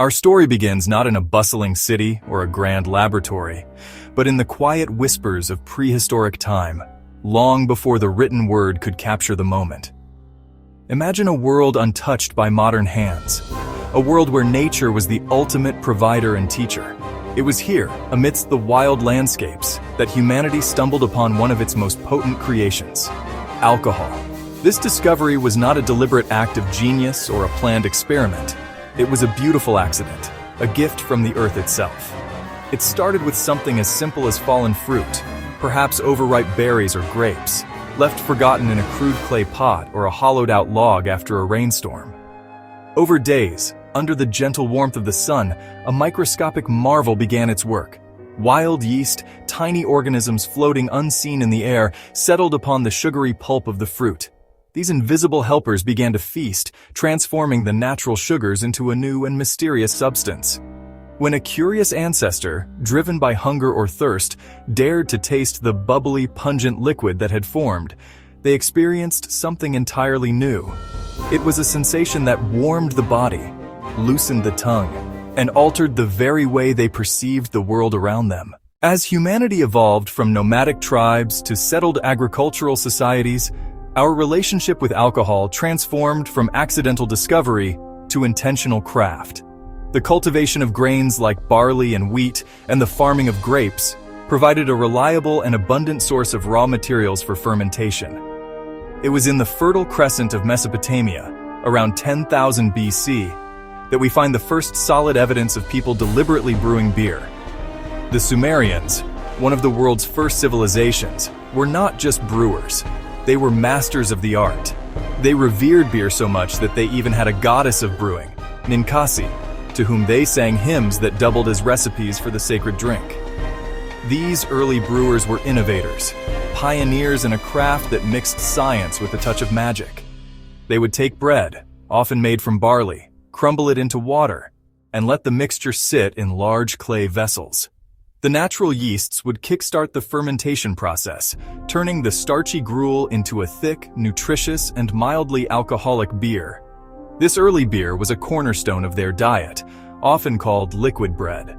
Our story begins not in a bustling city or a grand laboratory, but in the quiet whispers of prehistoric time, long before the written word could capture the moment. Imagine a world untouched by modern hands, a world where nature was the ultimate provider and teacher. It was here, amidst the wild landscapes, that humanity stumbled upon one of its most potent creations: alcohol. This discovery was not a deliberate act of genius or a planned experiment. It was a beautiful accident, a gift from the earth itself. It started with something as simple as fallen fruit, perhaps overripe berries or grapes, left forgotten in a crude clay pot or a hollowed-out log after a rainstorm. Over days, under the gentle warmth of the sun, a microscopic marvel began its work. Wild yeast, tiny organisms floating unseen in the air, settled upon the sugary pulp of the fruit. These invisible helpers began to feast, transforming the natural sugars into a new and mysterious substance. When a curious ancestor, driven by hunger or thirst, dared to taste the bubbly, pungent liquid that had formed, they experienced something entirely new. It was a sensation that warmed the body, loosened the tongue, and altered the very way they perceived the world around them. As humanity evolved from nomadic tribes to settled agricultural societies, our relationship with alcohol transformed from accidental discovery to intentional craft. The cultivation of grains like barley and wheat and the farming of grapes provided a reliable and abundant source of raw materials for fermentation. It was in the Fertile Crescent of Mesopotamia, around 10,000 BC, that we find the first solid evidence of people deliberately brewing beer. The Sumerians, one of the world's first civilizations, were not just brewers. They were masters of the art. They revered beer so much that they even had a goddess of brewing, Ninkasi, to whom they sang hymns that doubled as recipes for the sacred drink. These early brewers were innovators, pioneers in a craft that mixed science with a touch of magic. They would take bread, often made from barley, crumble it into water, and let the mixture sit in large clay vessels. The natural yeasts would kickstart the fermentation process, turning the starchy gruel into a thick, nutritious, and mildly alcoholic beer. This early beer was a cornerstone of their diet, often called liquid bread.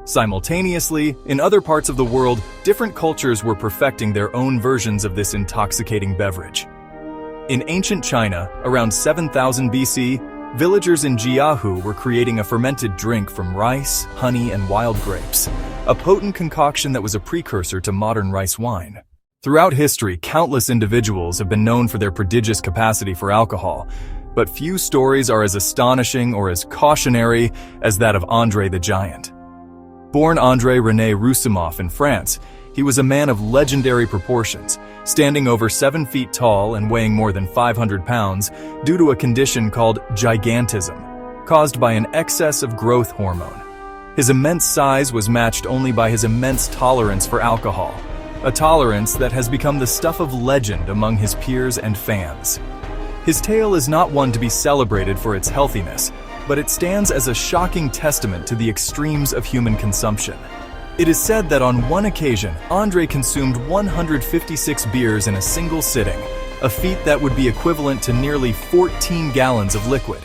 Simultaneously, in other parts of the world, different cultures were perfecting their own versions of this intoxicating beverage. In ancient China, around 7000 BC, villagers in Jiahu were creating a fermented drink from rice, honey, and wild grapes, a potent concoction that was a precursor to modern rice wine. Throughout history, countless individuals have been known for their prodigious capacity for alcohol, but few stories are as astonishing or as cautionary as that of André the Giant. Born André-René Roussimoff in France, he was a man of legendary proportions, standing over 7 feet tall and weighing more than 500 pounds due to a condition called gigantism, caused by an excess of growth hormone. His immense size was matched only by his immense tolerance for alcohol, a tolerance that has become the stuff of legend among his peers and fans. His tale is not one to be celebrated for its healthiness, but it stands as a shocking testament to the extremes of human consumption. It is said that on one occasion, André consumed 156 beers in a single sitting, a feat that would be equivalent to nearly 14 gallons of liquid.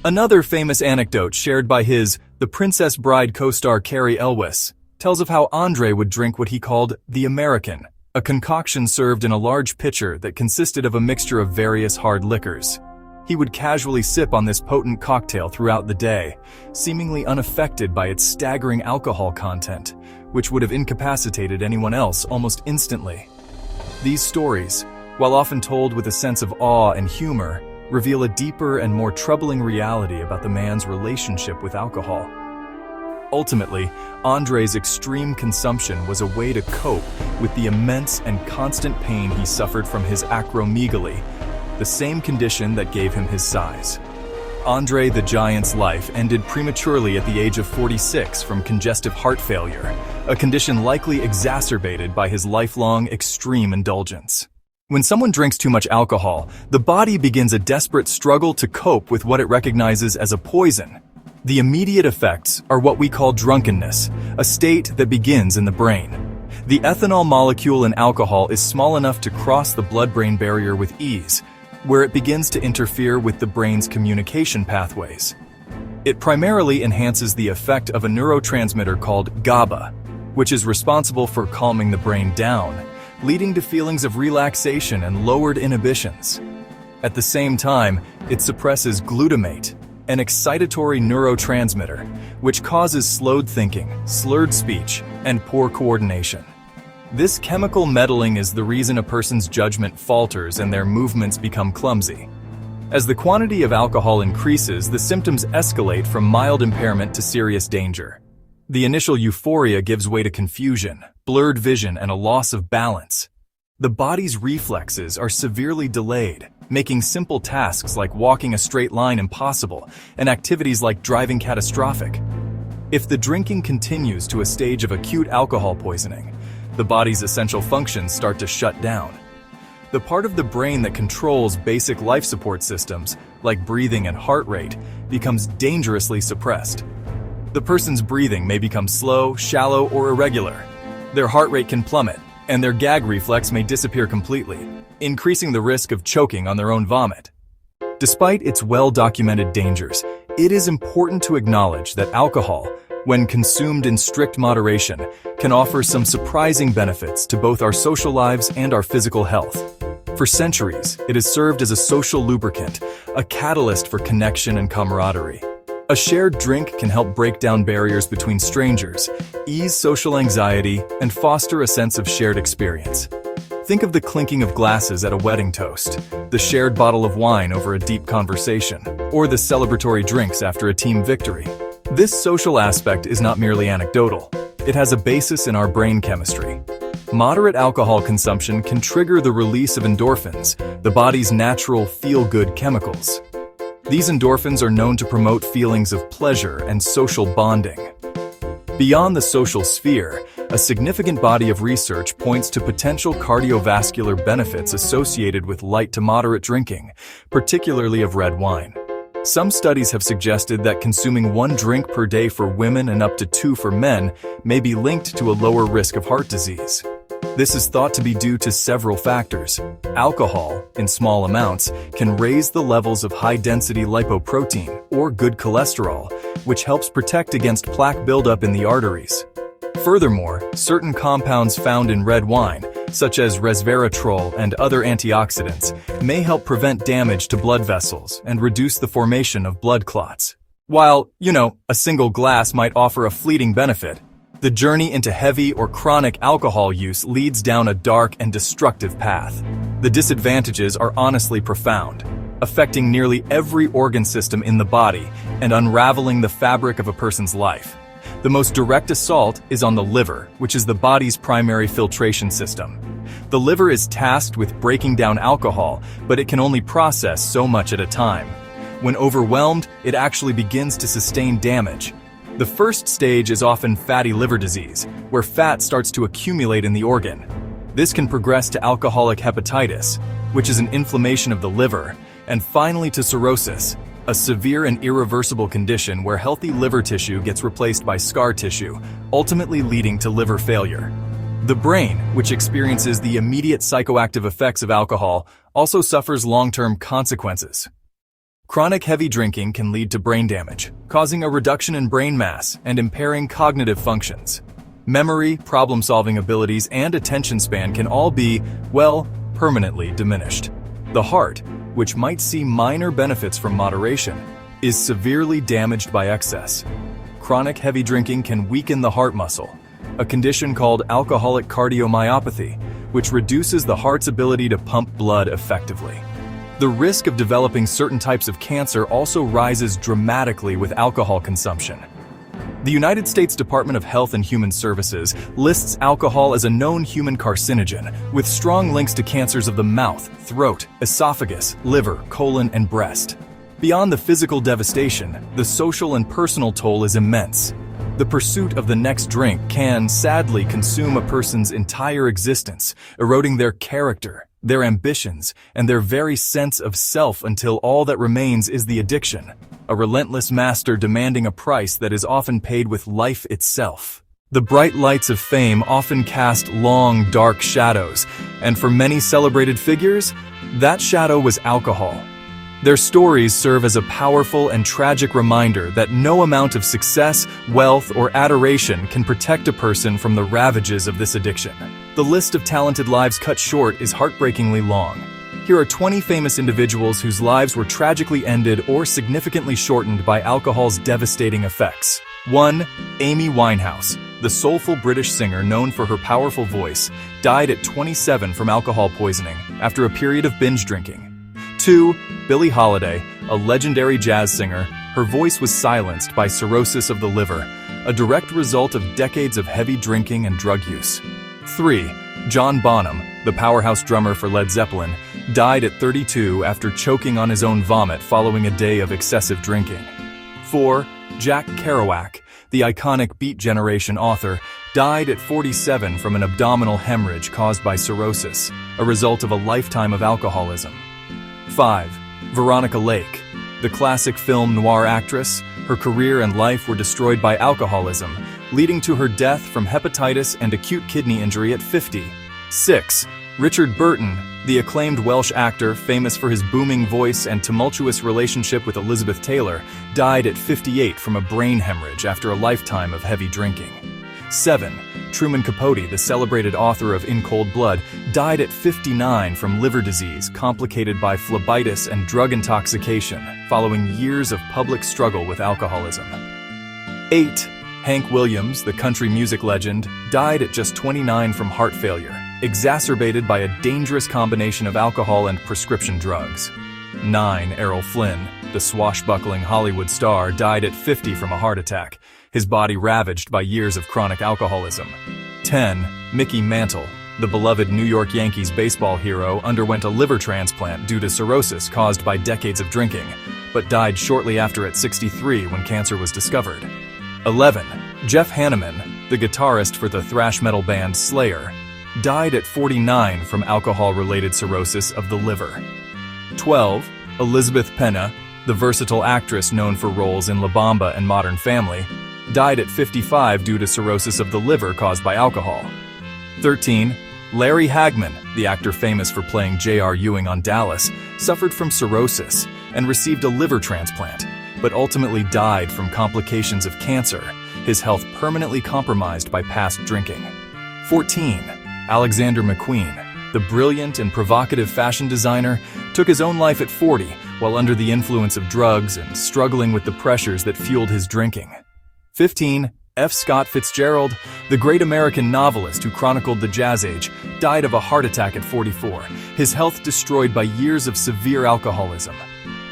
Another famous anecdote shared by The Princess Bride co-star Carrie Elwes tells of how André would drink what he called the American, a concoction served in a large pitcher that consisted of a mixture of various hard liquors. He would casually sip on this potent cocktail throughout the day, seemingly unaffected by its staggering alcohol content, which would have incapacitated anyone else almost instantly. These stories, while often told with a sense of awe and humor, reveal a deeper and more troubling reality about the man's relationship with alcohol. Ultimately, André's extreme consumption was a way to cope with the immense and constant pain he suffered from his acromegaly, the same condition that gave him his size. André the Giant's life ended prematurely at the age of 46 from congestive heart failure, a condition likely exacerbated by his lifelong extreme indulgence. When someone drinks too much alcohol, the body begins a desperate struggle to cope with what it recognizes as a poison. The immediate effects are what we call drunkenness, a state that begins in the brain. The ethanol molecule in alcohol is small enough to cross the blood-brain barrier with ease, where it begins to interfere with the brain's communication pathways. It primarily enhances the effect of a neurotransmitter called GABA, which is responsible for calming the brain down, leading to feelings of relaxation and lowered inhibitions. At the same time, it suppresses glutamate, an excitatory neurotransmitter, which causes slowed thinking, slurred speech, and poor coordination. This chemical meddling is the reason a person's judgment falters and their movements become clumsy. As the quantity of alcohol increases, the symptoms escalate from mild impairment to serious danger. The initial euphoria gives way to confusion, blurred vision, and a loss of balance. The body's reflexes are severely delayed, making simple tasks like walking a straight line impossible and activities like driving catastrophic. If the drinking continues to a stage of acute alcohol poisoning, the body's essential functions start to shut down. The part of the brain that controls basic life support systems, like breathing and heart rate, becomes dangerously suppressed. The person's breathing may become slow, shallow, or irregular. Their heart rate can plummet, and their gag reflex may disappear completely, increasing the risk of choking on their own vomit. Despite its well-documented dangers, it is important to acknowledge that alcohol, when consumed in strict moderation, can offer some surprising benefits to both our social lives and our physical health. For centuries, it has served as a social lubricant, a catalyst for connection and camaraderie. A shared drink can help break down barriers between strangers, ease social anxiety, and foster a sense of shared experience. Think of the clinking of glasses at a wedding toast, the shared bottle of wine over a deep conversation, or the celebratory drinks after a team victory. This social aspect is not merely anecdotal. It has a basis in our brain chemistry. Moderate alcohol consumption can trigger the release of endorphins, the body's natural feel-good chemicals. These endorphins are known to promote feelings of pleasure and social bonding. Beyond the social sphere, a significant body of research points to potential cardiovascular benefits associated with light to moderate drinking, particularly of red wine. Some studies have suggested that consuming 1 drink per day for women and up to 2 for men may be linked to a lower risk of heart disease. This is thought to be due to several factors. Alcohol, in small amounts, can raise the levels of high-density lipoprotein, or good cholesterol, which helps protect against plaque buildup in the arteries. Furthermore, certain compounds found in red wine, such as resveratrol and other antioxidants, may help prevent damage to blood vessels and reduce the formation of blood clots. While, a single glass might offer a fleeting benefit, the journey into heavy or chronic alcohol use leads down a dark and destructive path. The disadvantages are honestly profound, affecting nearly every organ system in the body and unraveling the fabric of a person's life. The most direct assault is on the liver, which is the body's primary filtration system. The liver is tasked with breaking down alcohol, but it can only process so much at a time. When overwhelmed, it actually begins to sustain damage. The first stage is often fatty liver disease, where fat starts to accumulate in the organ. This can progress to alcoholic hepatitis, which is an inflammation of the liver, and finally to cirrhosis, a severe and irreversible condition where healthy liver tissue gets replaced by scar tissue, ultimately leading to liver failure. The brain, which experiences the immediate psychoactive effects of alcohol, also suffers long-term consequences. Chronic heavy drinking can lead to brain damage, causing a reduction in brain mass and impairing cognitive functions. Memory, problem-solving abilities, and attention span can all be, permanently diminished. The heart, which might see minor benefits from moderation, is severely damaged by excess. Chronic heavy drinking can weaken the heart muscle, a condition called alcoholic cardiomyopathy, which reduces the heart's ability to pump blood effectively. The risk of developing certain types of cancer also rises dramatically with alcohol consumption. The United States Department of Health and Human Services lists alcohol as a known human carcinogen, with strong links to cancers of the mouth, throat, esophagus, liver, colon, and breast. Beyond the physical devastation, the social and personal toll is immense. The pursuit of the next drink can, sadly, consume a person's entire existence, eroding their character, their ambitions, and their very sense of self until all that remains is the addiction, a relentless master demanding a price that is often paid with life itself. The bright lights of fame often cast long, dark shadows, and for many celebrated figures, that shadow was alcohol. Their stories serve as a powerful and tragic reminder that no amount of success, wealth, or adoration can protect a person from the ravages of this addiction. The list of talented lives cut short is heartbreakingly long. Here are 20 famous individuals whose lives were tragically ended or significantly shortened by alcohol's devastating effects. 1. Amy Winehouse, the soulful British singer known for her powerful voice, died at 27 from alcohol poisoning after a period of binge drinking. 2. Billie Holiday, a legendary jazz singer. Her voice was silenced by cirrhosis of the liver, a direct result of decades of heavy drinking and drug use. 3. John Bonham, the powerhouse drummer for Led Zeppelin, died at 32 after choking on his own vomit following a day of excessive drinking. 4. Jack Kerouac, the iconic Beat Generation author, died at 47 from an abdominal hemorrhage caused by cirrhosis, a result of a lifetime of alcoholism. 5. Veronica Lake, the classic film noir actress. Her career and life were destroyed by alcoholism, leading to her death from hepatitis and acute kidney injury at 50. 6. Richard Burton, the acclaimed Welsh actor famous for his booming voice and tumultuous relationship with Elizabeth Taylor, died at 58 from a brain hemorrhage after a lifetime of heavy drinking. 7. Truman Capote, the celebrated author of In Cold Blood, died at 59 from liver disease complicated by phlebitis and drug intoxication following years of public struggle with alcoholism. 8. Hank Williams, the country music legend, died at just 29 from heart failure, exacerbated by a dangerous combination of alcohol and prescription drugs. 9. Errol Flynn, the swashbuckling Hollywood star, died at 50 from a heart attack, his body ravaged by years of chronic alcoholism. 10. Mickey Mantle, the beloved New York Yankees baseball hero, underwent a liver transplant due to cirrhosis caused by decades of drinking, but died shortly after at 63 when cancer was discovered. 11. Jeff Hanneman, the guitarist for the thrash metal band Slayer, died at 49 from alcohol-related cirrhosis of the liver. 12. Elizabeth Pena, the versatile actress known for roles in La Bamba and Modern Family, died at 55 due to cirrhosis of the liver caused by alcohol. 13. Larry Hagman, the actor famous for playing J.R. Ewing on Dallas, suffered from cirrhosis and received a liver transplant, but ultimately died from complications of cancer, his health permanently compromised by past drinking. 14. Alexander McQueen, the brilliant and provocative fashion designer, took his own life at 40 while under the influence of drugs and struggling with the pressures that fueled his drinking. 15. F. Scott Fitzgerald, the great American novelist who chronicled the Jazz Age, died of a heart attack at 44, his health destroyed by years of severe alcoholism.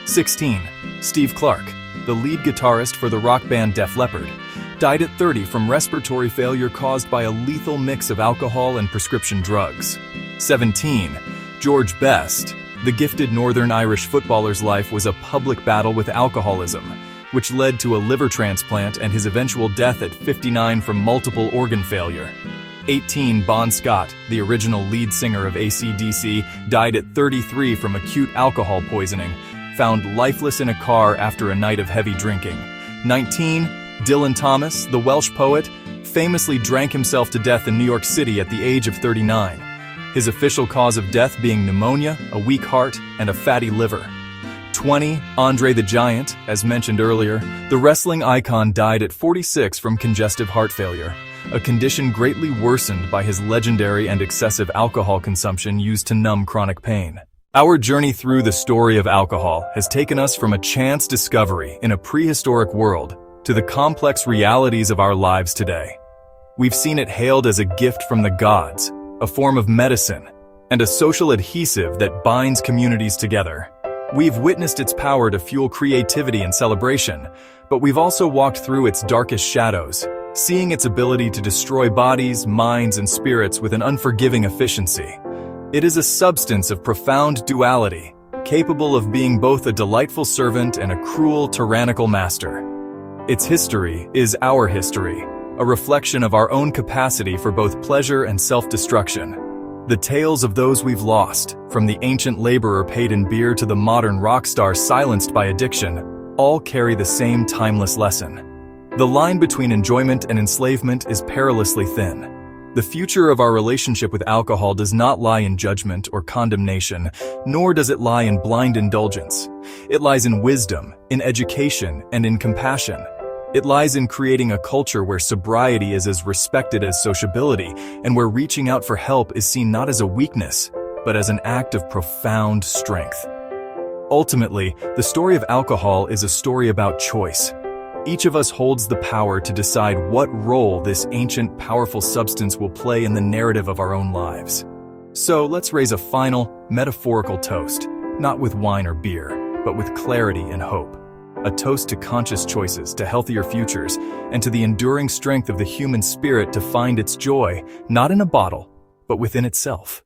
16. Steve Clark, the lead guitarist for the rock band Def Leppard, died at 30 from respiratory failure caused by a lethal mix of alcohol and prescription drugs. 17. George Best, the gifted Northern Irish footballer's life was a public battle with alcoholism, which led to a liver transplant and his eventual death at 59 from multiple organ failure. 18. Bon Scott, the original lead singer of AC/DC, died at 33 from acute alcohol poisoning, found lifeless in a car after a night of heavy drinking. 19. Dylan Thomas, the Welsh poet, famously drank himself to death in New York City at the age of 39, his official cause of death being pneumonia, a weak heart, and a fatty liver. 20. Andre the Giant, as mentioned earlier, the wrestling icon died at 46 from congestive heart failure, a condition greatly worsened by his legendary and excessive alcohol consumption used to numb chronic pain. Our journey through the story of alcohol has taken us from a chance discovery in a prehistoric world to the complex realities of our lives today. We've seen it hailed as a gift from the gods, a form of medicine, and a social adhesive that binds communities together. We've witnessed its power to fuel creativity and celebration, but we've also walked through its darkest shadows, seeing its ability to destroy bodies, minds, and spirits with an unforgiving efficiency. It is a substance of profound duality, capable of being both a delightful servant and a cruel, tyrannical master. Its history is our history, a reflection of our own capacity for both pleasure and self-destruction. The tales of those we've lost, from the ancient laborer paid in beer to the modern rock star silenced by addiction, all carry the same timeless lesson. The line between enjoyment and enslavement is perilously thin. The future of our relationship with alcohol does not lie in judgment or condemnation, nor does it lie in blind indulgence. It lies in wisdom, in education, and in compassion. It lies in creating a culture where sobriety is as respected as sociability, and where reaching out for help is seen not as a weakness, but as an act of profound strength. Ultimately, the story of alcohol is a story about choice. Each of us holds the power to decide what role this ancient, powerful substance will play in the narrative of our own lives. So let's raise a final, metaphorical toast, not with wine or beer, but with clarity and hope. A toast to conscious choices, to healthier futures, and to the enduring strength of the human spirit to find its joy, not in a bottle, but within itself.